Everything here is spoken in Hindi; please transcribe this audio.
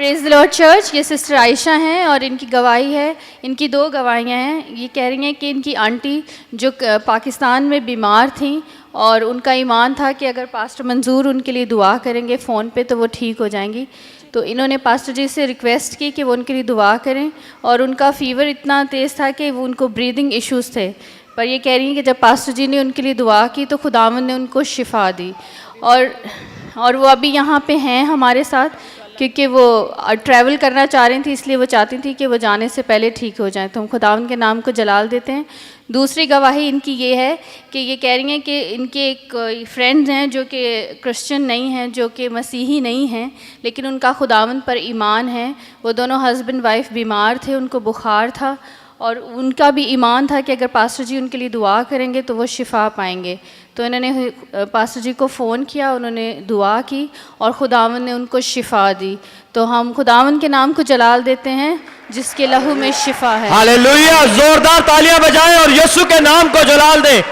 Praise the Lord church. ये सिस्टर आयशा हैं और इनकी गवाही है, इनकी 2 गवाहियाँ हैं। ये कह रही हैं कि इनकी आंटी जो पाकिस्तान में बीमार थी और उनका ईमान था कि अगर पास्टर मंजूर उनके लिए दुआ करेंगे फ़ोन पे तो वो ठीक हो जाएंगी। तो इन्होंने पास्टर जी से रिक्वेस्ट की कि वो उनके लिए दुआ करें और उनका फ़ीवर इतना तेज़ था कि वो उनको ब्रीदिंग इश्यूज़ थे। पर ये कह रही हैं कि जब पास्टर जी ने उनके लिए दुआ की तो खुदावंद ने उनको शिफा दी और वो अभी यहाँ पे हैं हमारे साथ, क्योंकि वो ट्रैवल करना चाह रही थी, इसलिए वो चाहती थी कि वो जाने से पहले ठीक हो जाएं। तो हम खुदावंद के नाम को जलाल देते हैं। दूसरी गवाही इनकी ये है कि ये कह रही हैं कि इनके एक फ्रेंड्स हैं जो कि क्रिश्चियन नहीं हैं, जो कि मसीही नहीं हैं, लेकिन उनका खुदावंद पर ईमान है। वो दोनों हस्बैंड वाइफ बीमार थे, उनको बुखार था और उनका भी ईमान था कि अगर पास्टर जी उनके लिए दुआ करेंगे तो वो शिफा पाएंगे। तो इन्होंने पास्टर जी को फ़ोन किया, उन्होंने दुआ की और खुदावंद ने उनको शिफा दी। तो हम खुदावंद के नाम को जलाल देते हैं जिसके लहू में शिफा है। हालेलुया! जोरदार तालियां बजाएं और यीशु के नाम को जलाल दें।